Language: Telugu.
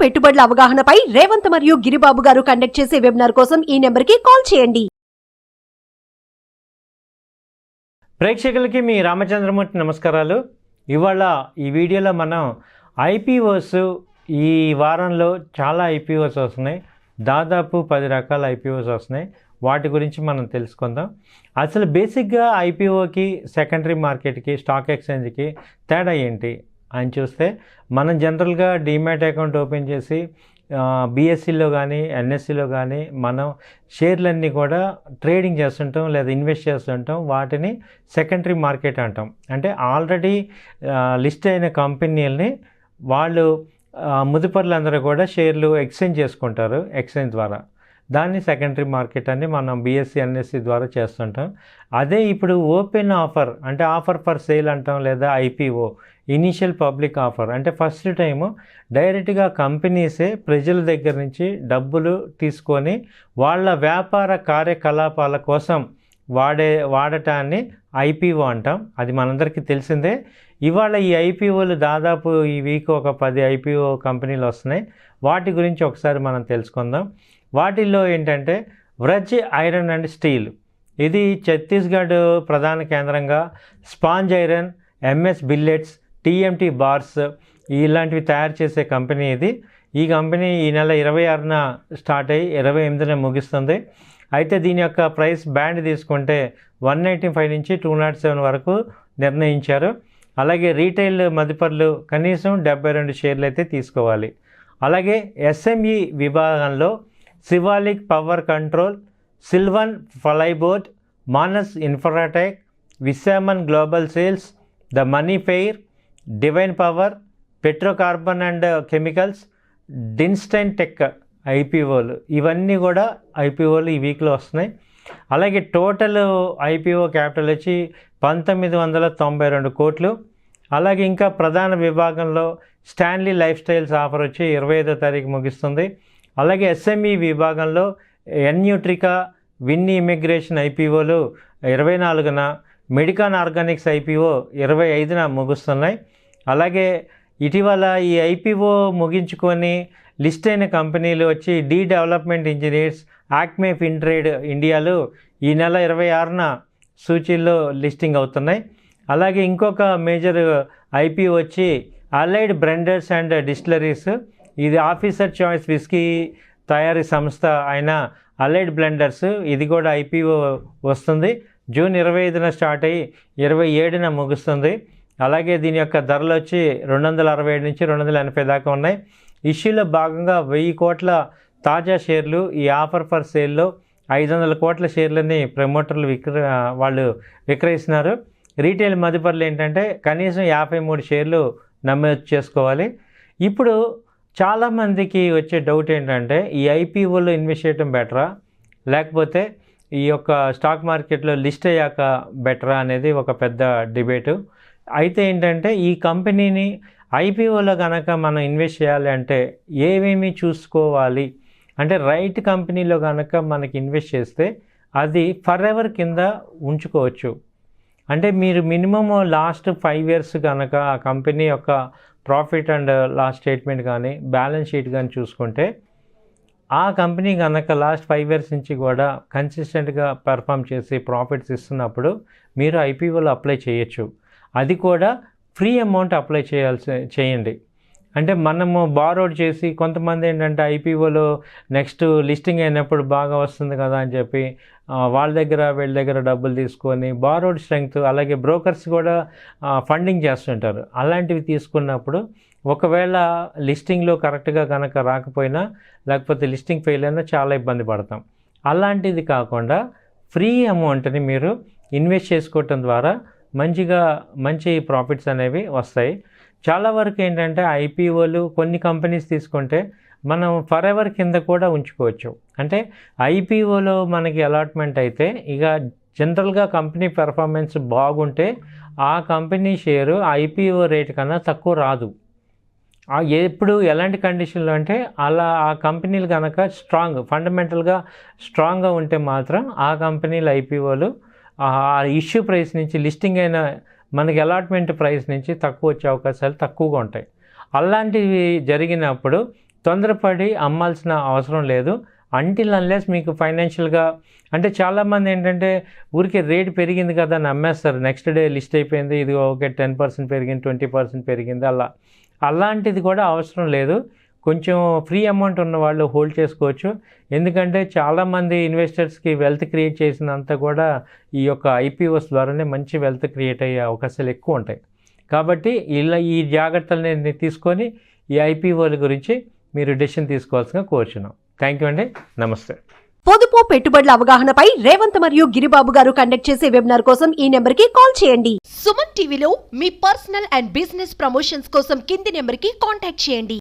పెట్టుబడుల అవగాహనపై రేవంత్ మరియు గిరిబాబు గారు కండక్ట్ చేసే వెబినార్ కోసం ఈ నెంబర్కి కాల్ చేయండి. ప్రేక్షకులకి మీ రామచంద్రమూర్తి నమస్కారాలు. ఇవాళ ఈ వీడియోలో మనం ఐపీఓస్ ఈ వారంలో చాలా ఐపీఓస్ వస్తున్నాయి. దాదాపు 10 రకాల ఐపీఓస్ వస్తున్నాయి. వాటి గురించి మనం తెలుసుకుందాం. అసలు బేసిక్గా ఐపీఓకి, సెకండరీ మార్కెట్కి, స్టాక్ ఎక్స్చేంజ్కి తేడా ఏంటి అని చూస్తే, మనం జనరల్గా డీమ్యాట్ అకౌంట్ ఓపెన్ చేసి బీఎస్సీలో కానీ ఎన్ఎస్సీలో కానీ మనం షేర్లన్నీ కూడా ట్రేడింగ్ చేస్తుంటాం లేదా ఇన్వెస్ట్ చేస్తుంటాం. వాటిని సెకండరీ మార్కెట్ అంటాం. అంటే ఆల్రెడీ లిస్ట్ అయిన కంపెనీలని వాళ్ళు ముదుపర్లందరూ కూడా షేర్లు ఎక్స్చేంజ్ చేసుకుంటారు ఎక్స్చేంజ్ ద్వారా. దాన్ని సెకండరీ మార్కెట్ అని మనం బీఎస్సీ ఎన్ఎస్సీ ద్వారా చేస్తుంటాం. అదే ఇప్పుడు ఓపెన్ ఆఫర్ అంటే ఆఫర్ ఫర్ సేల్ అంటాం, లేదా ఐపీఓ ఇనీషియల్ పబ్లిక్ ఆఫర్ అంటే ఫస్ట్ టైము డైరెక్ట్గా కంపెనీసే ప్రజల దగ్గర నుంచి డబ్బులు తీసుకొని వాళ్ళ వ్యాపార కార్యకలాపాల కోసం వాడటాన్ని ఐపీఓ అంటాం. అది మనందరికీ తెలిసిందే. ఇవాళ ఈ ఐపీఓలు దాదాపు ఈ వీక్ ఒక 10 ఐపీఓ కంపెనీలు వస్తున్నాయి. వాటి గురించి ఒకసారి మనం తెలుసుకుందాం. వాటిల్లో ఏంటంటే వ్రజ్ ఐరన్ అండ్ స్టీల్, ఇది ఛత్తీస్గఢ్ ప్రధాన కేంద్రంగా sponge iron, MS billets, TMT bars ఇలాంటివి తయారు చేసే కంపెనీ ఇది. ఈ కంపెనీ ఈ నెల 26న స్టార్ట్ అయ్యి 28న ముగిస్తుంది. అయితే దీని యొక్క ప్రైస్ బ్యాండ్ తీసుకుంటే 195 నుంచి 207 వరకు నిర్ణయించారు. అలాగే రీటైల్ మదుపర్లు కనీసం 72 షేర్లు అయితే తీసుకోవాలి. అలాగే ఎస్ఎంఈ విభాగంలో Shivalik power control, Sylvan Plyboard, Manas Infratech, విశామన్ Global Sales, the Money Fair, Divine Power, Petrocarbon and Chemicals, డిన్స్టైన్ టెక్ ఐపీఓలు ఇవన్నీ కూడా ఐపీఓలు ఈ వీక్లో వస్తున్నాయి. అలాగే టోటల్ ఐపీఓ క్యాపిటల్ వచ్చి 1992 కోట్లు. అలాగే ఇంకా ప్రధాన విభాగంలో స్టాన్లీ లైఫ్ స్టైల్స్ ఆఫర్ వచ్చి 25వ తారీఖు ముగిస్తుంది. అలాగే ఎస్ఎంఈ విభాగంలో ఎన్యూట్రికా, విన్నీ ఇమిగ్రేషన్ ఐపీఓలు 24న, మెడికాన్ ఆర్గానిక్స్ ఐపీఓ 25న ముగుస్తున్నాయి. అలాగే ఇటీవల ఈ ఐపీఓ ముగించుకొని లిస్ట్ అయిన కంపెనీలు వచ్చి డి డెవలప్మెంట్ ఇంజనీర్స్, యాక్మే ఫిన్ట్రేడ్ ఇండియాలు ఈ నెల 26న సూచీల్లో లిస్టింగ్ అవుతున్నాయి. అలాగే ఇంకొక మేజర్ ఐపీఓ వచ్చి అలైడ్ బ్రెండర్స్ అండ్ డిస్టిలరీస్, ఇది ఆఫీసర్ చాయిస్ విస్కీ తయారీ సంస్థ అయిన అలైడ్ బ్లెండర్స్, ఇది కూడా ఐపీఓ వస్తుంది. జూన్ 25న స్టార్ట్ అయ్యి 27న ముగుస్తుంది. అలాగే దీని యొక్క ధరలు వచ్చి 267 నుంచి 280 దాకా ఉన్నాయి. ఇష్యూలో భాగంగా 1000 కోట్ల తాజా షేర్లు ఈ ఆఫర్ ఫర్ సేల్లో 500 కోట్ల షేర్లని ప్రమోటర్లు వాళ్ళు విక్రయిస్తున్నారు. రీటైల్ మదుపర్లు ఏంటంటే కనీసం 53 షేర్లు నమోదు చేసుకోవాలి. ఇప్పుడు చాలామందికి వచ్చే డౌట్ ఏంటంటే ఈ ఐపీఓలో ఇన్వెస్ట్ చేయడం బెటరా, లేకపోతే ఈ యొక్క స్టాక్ మార్కెట్లో లిస్ట్ అయ్యాక బెటరా అనేది ఒక పెద్ద డిబేటు. అయితే ఏంటంటే ఈ కంపెనీని ఐపీఓలో కనుక మనం ఇన్వెస్ట్ చేయాలి అంటే ఏమేమి చూసుకోవాలి అంటే, రైట్ కంపెనీలో కనుక మనకి ఇన్వెస్ట్ చేస్తే అది ఫర్ ఎవర్ కింద ఉంచుకోవచ్చు. అంటే మీరు మినిమమ్ లాస్ట్ 5 ఇయర్స్ కనుక ఆ కంపెనీ యొక్క ప్రాఫిట్ అండ్ లాస్ స్టేట్మెంట్ కానీ బ్యాలెన్స్ షీట్ కానీ చూసుకుంటే, ఆ కంపెనీ కనుక లాస్ట్ 5 ఇయర్స్ నుంచి కూడా కన్సిస్టెంట్గా పెర్ఫామ్ చేసి ప్రాఫిట్స్ ఇస్తున్నప్పుడు మీరు ఐపీఓలో అప్లై చేయొచ్చు. అది కూడా ఫ్రీ అమౌంట్ అప్లై చేయండి. అంటే మనము బారోడ్ చేసి, కొంతమంది ఏంటంటే ఐపీఓలో నెక్స్ట్ లిస్టింగ్ అయినప్పుడు బాగా వస్తుంది కదా అని చెప్పి వీళ్ళ దగ్గర డబ్బులు తీసుకొని బారోడ్ స్ట్రెంగ్త్, అలాగే బ్రోకర్స్ కూడా ఫండింగ్ చేస్తుంటారు. అలాంటివి తీసుకున్నప్పుడు ఒకవేళ లిస్టింగ్లో కరెక్ట్గా కనుక రాకపోయినా, లేకపోతే లిస్టింగ్ ఫెయిల్ అయినా చాలా ఇబ్బంది పడతాం. అలాంటిది కాకుండా ఫ్రీ అమౌంట్ని మీరు ఇన్వెస్ట్ చేసుకోవటం ద్వారా మంచి ప్రాఫిట్స్ అనేవి వస్తాయి. చాలా వరకు ఏంటంటే ఐపీఓలు కొన్ని కంపెనీస్ తీసుకుంటే మనం ఫర్ ఎవర్ కింద కూడా ఉంచుకోవచ్చు. అంటే ఐపీఓలో మనకి అలాట్మెంట్ అయితే ఇక జనరల్గా కంపెనీ పెర్ఫార్మెన్స్ బాగుంటే ఆ కంపెనీ షేరు ఐపీఓ రేట్ కన్నా తక్కువ రాదు. ఎప్పుడు ఎలాంటి కండిషన్లో అంటే అలా ఆ కంపెనీలు కనుక ఫండమెంటల్గా స్ట్రాంగ్గా ఉంటే మాత్రం ఆ కంపెనీలు ఐపీఓలు ఆ ఇష్యూ ప్రైస్ నుంచి, లిస్టింగ్ అయిన మనకి అలాట్మెంట్ ప్రైస్ నుంచి తక్కువ వచ్చే అవకాశాలు తక్కువగా ఉంటాయి. అలాంటివి జరిగినప్పుడు తొందరపడి అమ్మాల్సిన అవసరం లేదు. అంటిల్ అన్లెస్ మీకు ఫైనాన్షియల్గా, అంటే చాలామంది ఏంటంటే ఊరికే రేటు పెరిగింది కదా అని అమ్మేస్తారు. నెక్స్ట్ డే లిస్ట్ అయిపోయింది, ఇది ఓకే 10% పెరిగింది, 20% పెరిగింది, అలాంటిది కూడా అవసరం లేదు. కొంచెం ఫ్రీ అమౌంట్ ఉన్న వాళ్ళు హోల్డ్ చేసుకోవచ్చు. ఎందుకంటే చాలామంది ఇన్వెస్టర్స్కి వెల్త్ క్రియేట్ చేసినంత కూడా ఈ యొక్క ఐపీఓస్ ద్వారానే మంచి వెల్త్ క్రియేట్ అయ్యే అవకాశాలు ఎక్కువ ఉంటాయి. కాబట్టి ఈ జాగ్రత్తలని తీసుకొని ఈ ఐపీఓల గురించి మీరు డెసిషన్ తీసుకోవాల్సిందిగా కోరుచున్నాం. థ్యాంక్ యూ అండి. నమస్తే. పొదుపు పెట్టుబడుల అవగాహనపై రేవంత్ మరియు గిరిబాబు గారు కండక్ట్ చేసే వెబినార్ కోసం ఈ నెంబర్ కి కాల్ చేయండి. సుమన్ టీవీలో మీ పర్సనల్ అండ్ బిజినెస్ ప్రమోషన్స్ కోసం కింది నెంబర్ కి కాంటాక్ట్ చేయండి.